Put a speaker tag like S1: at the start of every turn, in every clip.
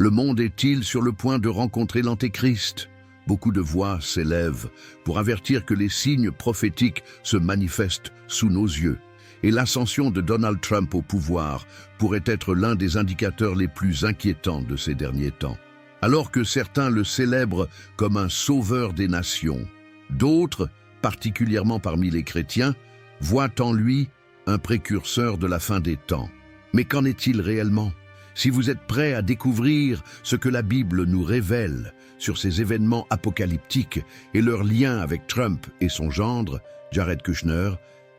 S1: Le monde est-il sur le point de rencontrer l'Antéchrist? Beaucoup de voix s'élèvent pour avertir que les signes prophétiques se manifestent sous nos yeux. Et l'ascension de Donald Trump au pouvoir pourrait être l'un des indicateurs les plus inquiétants de ces derniers temps. Alors que certains le célèbrent comme un sauveur des nations, d'autres, particulièrement parmi les chrétiens, voient en lui un précurseur de la fin des temps. Mais qu'en est-il réellement? Si vous êtes prêts à découvrir ce que la Bible nous révèle sur ces événements apocalyptiques et leur lien avec Trump et son gendre, Jared Kushner,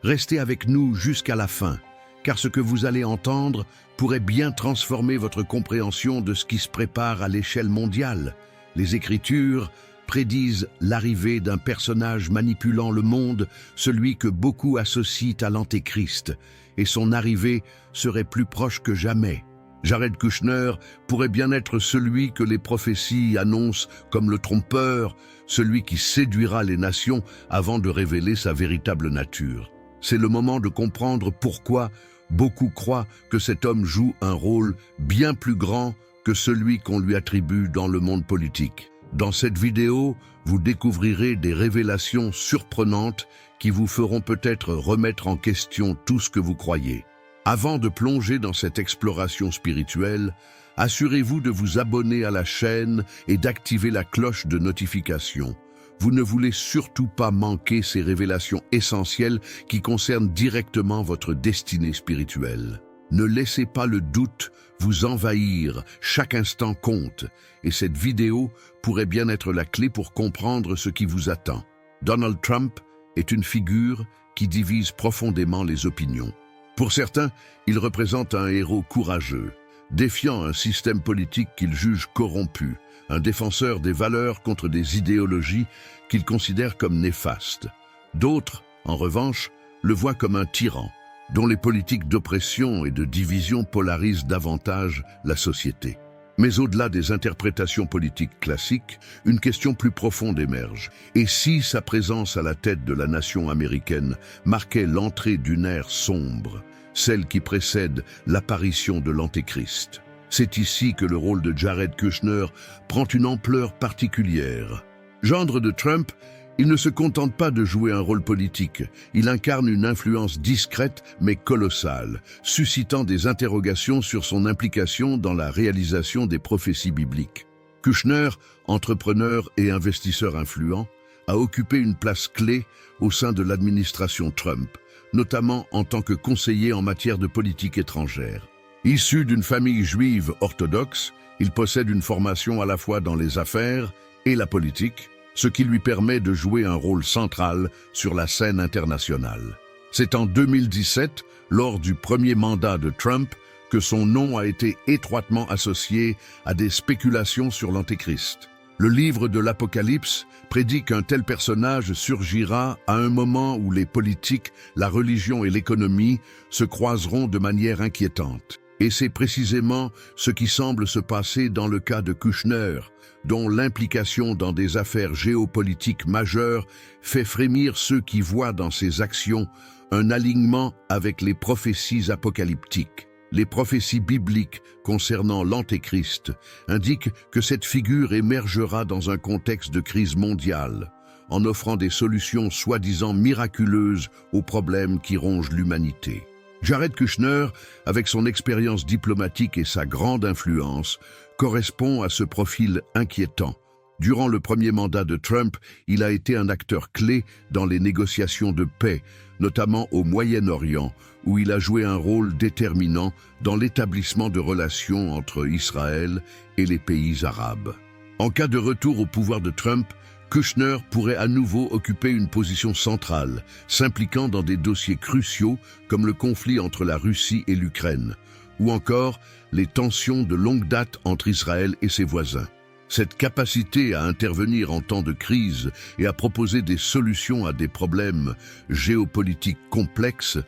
S1: restez avec nous jusqu'à la fin, car ce que vous allez entendre pourrait bien transformer votre compréhension de ce qui se prépare à l'échelle mondiale. Les Écritures prédisent l'arrivée d'un personnage manipulant le monde, celui que beaucoup associent à l'Antéchrist, et son arrivée serait plus proche que jamais. Jared Kushner pourrait bien être celui que les prophéties annoncent comme le trompeur, celui qui séduira les nations avant de révéler sa véritable nature. C'est le moment de comprendre pourquoi beaucoup croient que cet homme joue un rôle bien plus grand que celui qu'on lui attribue dans le monde politique. Dans cette vidéo, vous découvrirez des révélations surprenantes qui vous feront peut-être remettre en question tout ce que vous croyez. Avant de plonger dans cette exploration spirituelle, assurez-vous de vous abonner à la chaîne et d'activer la cloche de notification. Vous ne voulez surtout pas manquer ces révélations essentielles qui concernent directement votre destinée spirituelle. Ne laissez pas le doute vous envahir, chaque instant compte, et cette vidéo pourrait bien être la clé pour comprendre ce qui vous attend. Donald Trump est une figure qui divise profondément les opinions. Pour certains, il représente un héros courageux, défiant un système politique qu'il juge corrompu, un défenseur des valeurs contre des idéologies qu'il considère comme néfastes. D'autres, en revanche, le voient comme un tyran, dont les politiques d'oppression et de division polarisent davantage la société. Mais au-delà des interprétations politiques classiques, une question plus profonde émerge. Et si sa présence à la tête de la nation américaine marquait l'entrée d'une ère sombre, celle qui précède l'apparition de l'Antéchrist? C'est ici que le rôle de Jared Kushner prend une ampleur particulière. Gendre de Trump, il ne se contente pas de jouer un rôle politique, il incarne une influence discrète mais colossale, suscitant des interrogations sur son implication dans la réalisation des prophéties bibliques. Kushner, entrepreneur et investisseur influent, a occupé une place clé au sein de l'administration Trump, notamment en tant que conseiller en matière de politique étrangère. Issu d'une famille juive orthodoxe, il possède une formation à la fois dans les affaires et la politique, ce qui lui permet de jouer un rôle central sur la scène internationale. C'est en 2017, lors du premier mandat de Trump, que son nom a été étroitement associé à des spéculations sur l'Antéchrist. Le livre de l'Apocalypse prédit qu'un tel personnage surgira à un moment où les politiques, la religion et l'économie se croiseront de manière inquiétante. Et c'est précisément ce qui semble se passer dans le cas de Kushner, dont l'implication dans des affaires géopolitiques majeures fait frémir ceux qui voient dans ses actions un alignement avec les prophéties apocalyptiques. Les prophéties bibliques concernant l'Antéchrist indiquent que cette figure émergera dans un contexte de crise mondiale, en offrant des solutions soi-disant miraculeuses aux problèmes qui rongent l'humanité. Jared Kushner, avec son expérience diplomatique et sa grande influence, correspond à ce profil inquiétant. Durant le premier mandat de Trump, il a été un acteur clé dans les négociations de paix, notamment au Moyen-Orient, où il a joué un rôle déterminant dans l'établissement de relations entre Israël et les pays arabes. En cas de retour au pouvoir de Trump, Kushner pourrait à nouveau occuper une position centrale, s'impliquant dans des dossiers cruciaux comme le conflit entre la Russie et l'Ukraine, ou encore les tensions de longue date entre Israël et ses voisins. Cette capacité à intervenir en temps de crise et à proposer des solutions à des problèmes géopolitiques complexes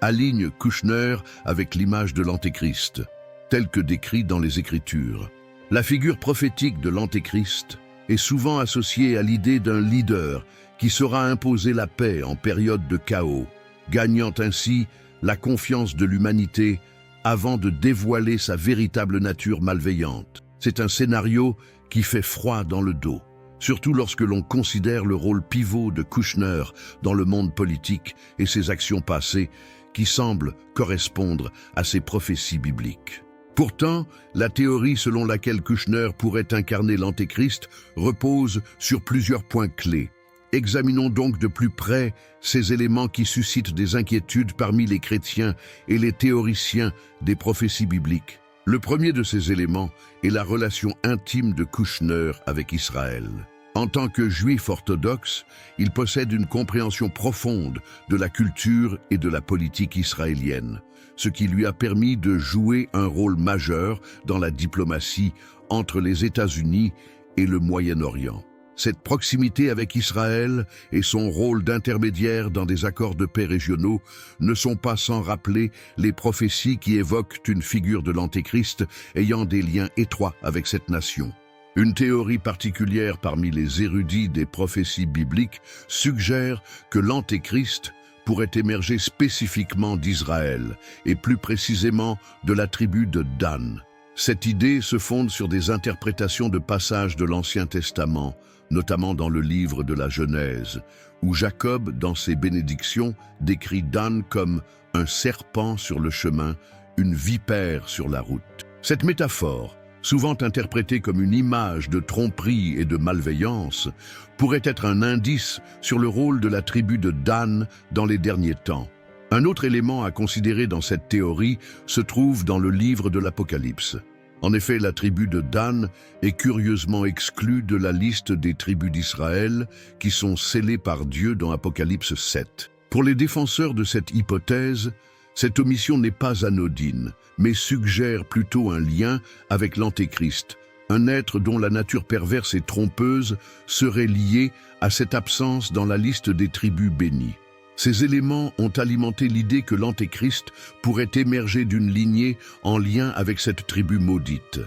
S1: aligne Kushner avec l'image de l'Antéchrist, telle que décrite dans les Écritures. La figure prophétique de l'Antéchrist est souvent associée à l'idée d'un leader qui saura imposer la paix en période de chaos, gagnant ainsi la confiance de l'humanité avant de dévoiler sa véritable nature malveillante. C'est un scénario qui fait froid dans le dos, surtout lorsque l'on considère le rôle pivot de Kushner dans le monde politique et ses actions passées qui semblent correspondre à ses prophéties bibliques. Pourtant, la théorie selon laquelle Kushner pourrait incarner l'Antéchrist repose sur plusieurs points clés. Examinons donc de plus près ces éléments qui suscitent des inquiétudes parmi les chrétiens et les théoriciens des prophéties bibliques. Le premier de ces éléments est la relation intime de Kushner avec Israël. En tant que juif orthodoxe, il possède une compréhension profonde de la culture et de la politique israélienne, ce qui lui a permis de jouer un rôle majeur dans la diplomatie entre les États-Unis et le Moyen-Orient. Cette proximité avec Israël et son rôle d'intermédiaire dans des accords de paix régionaux ne sont pas sans rappeler les prophéties qui évoquent une figure de l'Antéchrist ayant des liens étroits avec cette nation. Une théorie particulière parmi les érudits des prophéties bibliques suggère que l'Antéchrist pourrait émerger spécifiquement d'Israël et plus précisément de la tribu de Dan. Cette idée se fonde sur des interprétations de passages de l'Ancien Testament, notamment dans le livre de la Genèse, où Jacob, dans ses bénédictions, décrit Dan comme un serpent sur le chemin, une vipère sur la route. Cette métaphore, souvent interprétée comme une image de tromperie et de malveillance, pourrait être un indice sur le rôle de la tribu de Dan dans les derniers temps. Un autre élément à considérer dans cette théorie se trouve dans le livre de l'Apocalypse. En effet, la tribu de Dan est curieusement exclue de la liste des tribus d'Israël qui sont scellées par Dieu dans Apocalypse 7. Pour les défenseurs de cette hypothèse, cette omission n'est pas anodine, mais suggère plutôt un lien avec l'Antéchrist, un être dont la nature perverse et trompeuse serait liée à cette absence dans la liste des tribus bénies. Ces éléments ont alimenté l'idée que l'Antéchrist pourrait émerger d'une lignée en lien avec cette tribu maudite.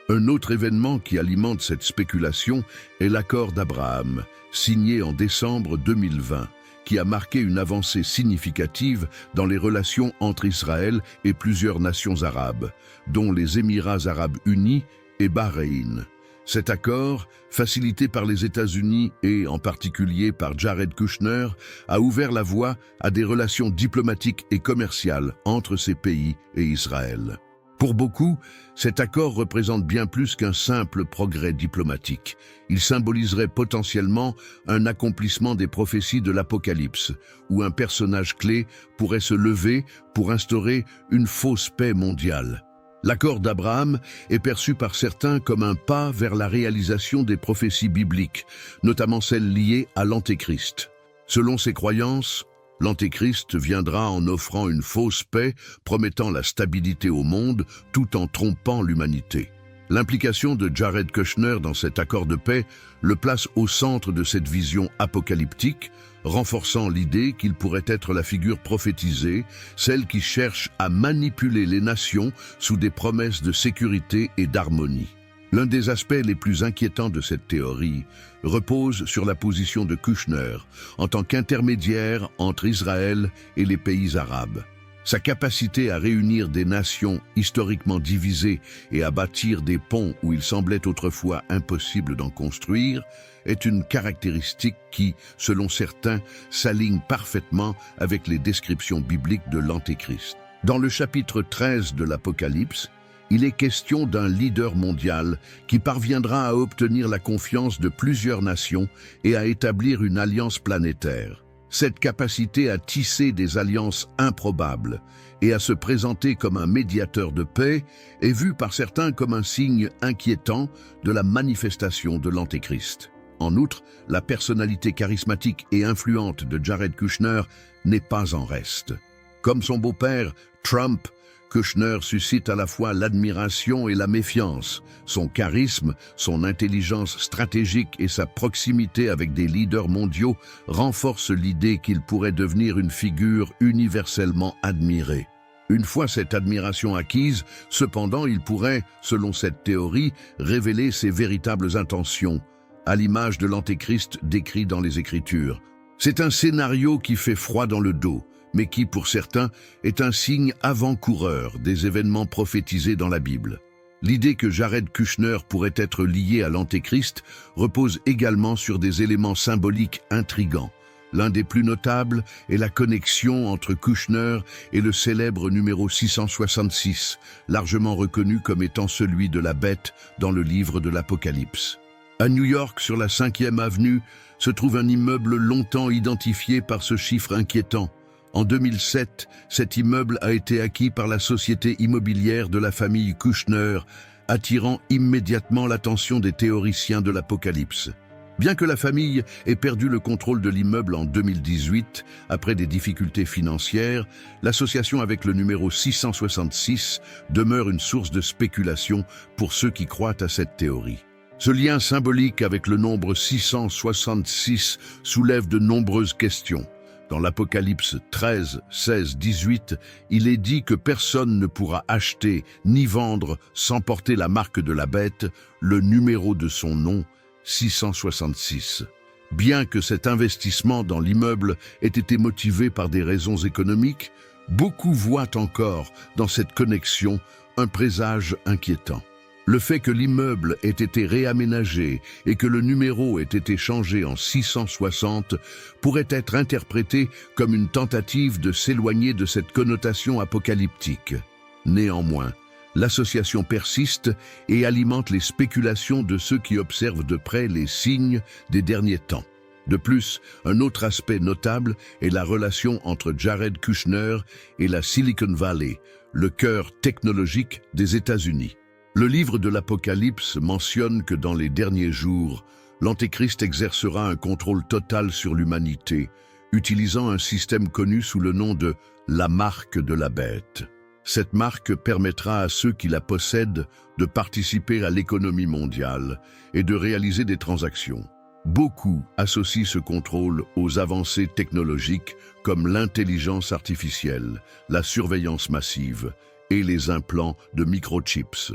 S1: Un autre événement qui alimente cette spéculation est l'accord d'Abraham, signé en décembre 2020, qui a marqué une avancée significative dans les relations entre Israël et plusieurs nations arabes, dont les Émirats arabes unis et Bahreïn. Cet accord, facilité par les États-Unis et en particulier par Jared Kushner, a ouvert la voie à des relations diplomatiques et commerciales entre ces pays et Israël. Pour beaucoup, cet accord représente bien plus qu'un simple progrès diplomatique. Il symboliserait potentiellement un accomplissement des prophéties de l'Apocalypse, où un personnage clé pourrait se lever pour instaurer une fausse paix mondiale. L'accord d'Abraham est perçu par certains comme un pas vers la réalisation des prophéties bibliques, notamment celles liées à l'Antéchrist. Selon ces croyances, l'Antéchrist viendra en offrant une fausse paix, promettant la stabilité au monde tout en trompant l'humanité. L'implication de Jared Kushner dans cet accord de paix le place au centre de cette vision apocalyptique, renforçant l'idée qu'il pourrait être la figure prophétisée, celle qui cherche à manipuler les nations sous des promesses de sécurité et d'harmonie. L'un des aspects les plus inquiétants de cette théorie repose sur la position de Kushner en tant qu'intermédiaire entre Israël et les pays arabes. Sa capacité à réunir des nations historiquement divisées et à bâtir des ponts où il semblait autrefois impossible d'en construire est une caractéristique qui, selon certains, s'aligne parfaitement avec les descriptions bibliques de l'Antéchrist. Dans le chapitre 13 de l'Apocalypse, il est question d'un leader mondial qui parviendra à obtenir la confiance de plusieurs nations et à établir une alliance planétaire. Cette capacité à tisser des alliances improbables et à se présenter comme un médiateur de paix est vue par certains comme un signe inquiétant de la manifestation de l'Antéchrist. En outre, la personnalité charismatique et influente de Jared Kushner n'est pas en reste. Comme son beau-père, Trump, Kushner suscite à la fois l'admiration et la méfiance. Son charisme, son intelligence stratégique et sa proximité avec des leaders mondiaux renforcent l'idée qu'il pourrait devenir une figure universellement admirée. Une fois cette admiration acquise, cependant, il pourrait, selon cette théorie, révéler ses véritables intentions, à l'image de l'Antéchrist décrit dans les Écritures. C'est un scénario qui fait froid dans le dos, mais qui, pour certains, est un signe avant-coureur des événements prophétisés dans la Bible. L'idée que Jared Kushner pourrait être lié à l'Antéchrist repose également sur des éléments symboliques intrigants. L'un des plus notables est la connexion entre Kushner et le célèbre numéro 666, largement reconnu comme étant celui de la bête dans le livre de l'Apocalypse. À New York, sur la 5e avenue, se trouve un immeuble longtemps identifié par ce chiffre inquiétant. En 2007, cet immeuble a été acquis par la société immobilière de la famille Kushner, attirant immédiatement l'attention des théoriciens de l'Apocalypse. Bien que la famille ait perdu le contrôle de l'immeuble en 2018, après des difficultés financières, l'association avec le numéro 666 demeure une source de spéculation pour ceux qui croient à cette théorie. Ce lien symbolique avec le nombre 666 soulève de nombreuses questions. Dans l'Apocalypse 13, 16, 18, il est dit que personne ne pourra acheter ni vendre sans porter la marque de la bête, le numéro de son nom, 666. Bien que cet investissement dans l'immeuble ait été motivé par des raisons économiques, beaucoup voient encore dans cette connexion un présage inquiétant. Le fait que l'immeuble ait été réaménagé et que le numéro ait été changé en 660 pourrait être interprété comme une tentative de s'éloigner de cette connotation apocalyptique. Néanmoins, l'association persiste et alimente les spéculations de ceux qui observent de près les signes des derniers temps. De plus, un autre aspect notable est la relation entre Jared Kushner et la Silicon Valley, le cœur technologique des États-Unis. Le livre de l'Apocalypse mentionne que dans les derniers jours, l'Antéchrist exercera un contrôle total sur l'humanité, utilisant un système connu sous le nom de la marque de la bête. Cette marque permettra à ceux qui la possèdent de participer à l'économie mondiale et de réaliser des transactions. Beaucoup associent ce contrôle aux avancées technologiques comme l'intelligence artificielle, la surveillance massive et les implants de microchips.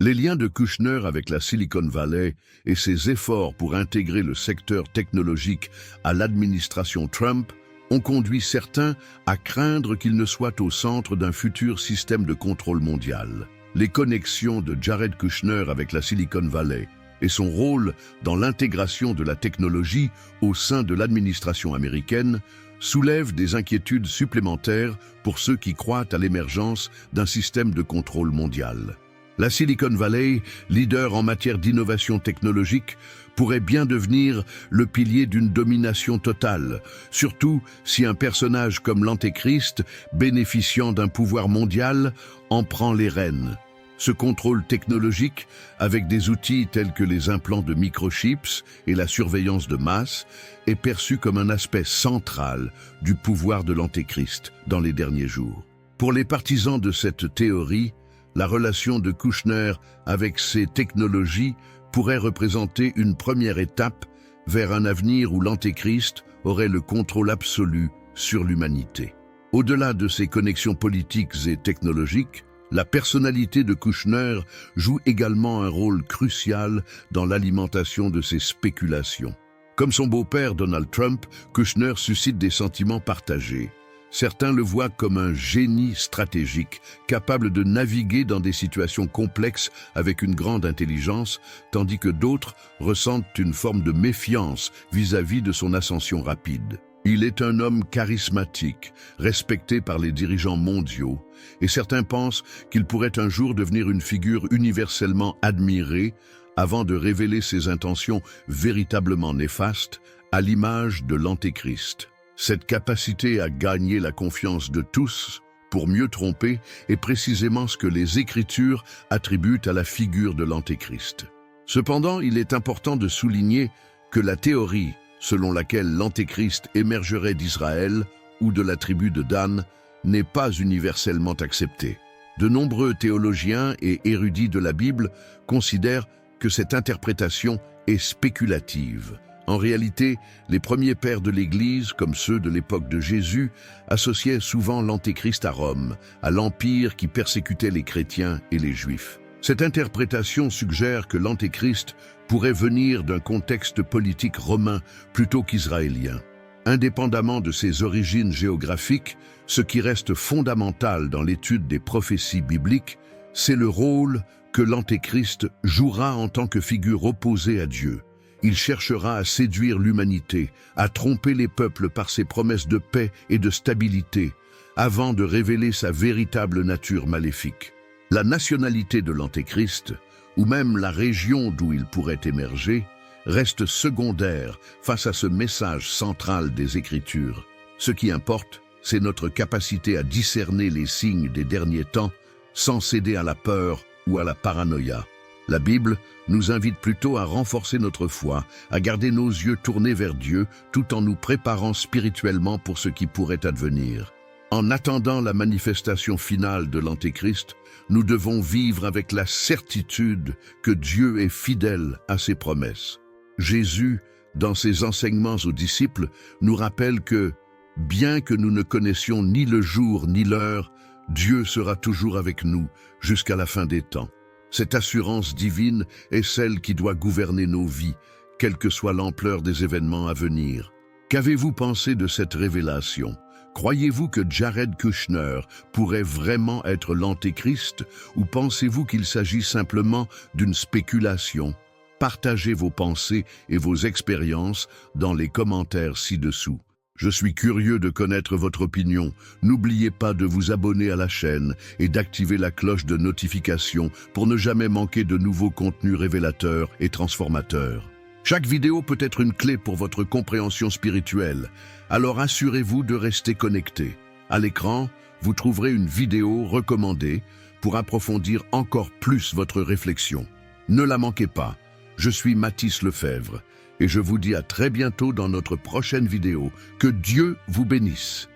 S1: Les liens de Kushner avec la Silicon Valley et ses efforts pour intégrer le secteur technologique à l'administration Trump ont conduit certains à craindre qu'il ne soit au centre d'un futur système de contrôle mondial. Les connexions de Jared Kushner avec la Silicon Valley et son rôle dans l'intégration de la technologie au sein de l'administration américaine soulèvent des inquiétudes supplémentaires pour ceux qui croient à l'émergence d'un système de contrôle mondial. La Silicon Valley, leader en matière d'innovation technologique, pourrait bien devenir le pilier d'une domination totale, surtout si un personnage comme l'Antéchrist, bénéficiant d'un pouvoir mondial, en prend les rênes. Ce contrôle technologique, avec des outils tels que les implants de microchips et la surveillance de masse, est perçu comme un aspect central du pouvoir de l'Antéchrist dans les derniers jours. Pour les partisans de cette théorie, la relation de Kushner avec ces technologies pourrait représenter une première étape vers un avenir où l'Antéchrist aurait le contrôle absolu sur l'humanité. Au-delà de ces connexions politiques et technologiques, la personnalité de Kushner joue également un rôle crucial dans l'alimentation de ces spéculations. Comme son beau-père Donald Trump, Kushner suscite des sentiments partagés. Certains le voient comme un génie stratégique, capable de naviguer dans des situations complexes avec une grande intelligence, tandis que d'autres ressentent une forme de méfiance vis-à-vis de son ascension rapide. Il est un homme charismatique, respecté par les dirigeants mondiaux, et certains pensent qu'il pourrait un jour devenir une figure universellement admirée avant de révéler ses intentions véritablement néfastes, à l'image de l'Antéchrist. Cette capacité à gagner la confiance de tous pour mieux tromper est précisément ce que les Écritures attribuent à la figure de l'Antéchrist. Cependant, il est important de souligner que la théorie selon laquelle l'Antéchrist émergerait d'Israël ou de la tribu de Dan n'est pas universellement acceptée. De nombreux théologiens et érudits de la Bible considèrent que cette interprétation est spéculative. En réalité, les premiers pères de l'Église, comme ceux de l'époque de Jésus, associaient souvent l'Antéchrist à Rome, à l'empire qui persécutait les chrétiens et les Juifs. Cette interprétation suggère que l'Antéchrist pourrait venir d'un contexte politique romain plutôt qu'israélien. Indépendamment de ses origines géographiques, ce qui reste fondamental dans l'étude des prophéties bibliques, c'est le rôle que l'Antéchrist jouera en tant que figure opposée à Dieu. Il cherchera à séduire l'humanité, à tromper les peuples par ses promesses de paix et de stabilité, avant de révéler sa véritable nature maléfique. La nationalité de l'Antéchrist, ou même la région d'où il pourrait émerger, reste secondaire face à ce message central des Écritures. Ce qui importe, c'est notre capacité à discerner les signes des derniers temps sans céder à la peur ou à la paranoïa. La Bible nous invite plutôt à renforcer notre foi, à garder nos yeux tournés vers Dieu tout en nous préparant spirituellement pour ce qui pourrait advenir. En attendant la manifestation finale de l'Antéchrist, nous devons vivre avec la certitude que Dieu est fidèle à ses promesses. Jésus, dans ses enseignements aux disciples, nous rappelle que, bien que nous ne connaissions ni le jour ni l'heure, Dieu sera toujours avec nous jusqu'à la fin des temps. Cette assurance divine est celle qui doit gouverner nos vies, quelle que soit l'ampleur des événements à venir. Qu'avez-vous pensé de cette révélation? Croyez-vous que Jared Kushner pourrait vraiment être l'Antéchrist ou pensez-vous qu'il s'agit simplement d'une spéculation? Partagez vos pensées et vos expériences dans les commentaires ci-dessous. Je suis curieux de connaître votre opinion. N'oubliez pas de vous abonner à la chaîne et d'activer la cloche de notification pour ne jamais manquer de nouveaux contenus révélateurs et transformateurs. Chaque vidéo peut être une clé pour votre compréhension spirituelle, alors assurez-vous de rester connecté. À l'écran, vous trouverez une vidéo recommandée pour approfondir encore plus votre réflexion. Ne la manquez pas. Je suis Mathis Lefebvre et je vous dis à très bientôt dans notre prochaine vidéo. Que Dieu vous bénisse.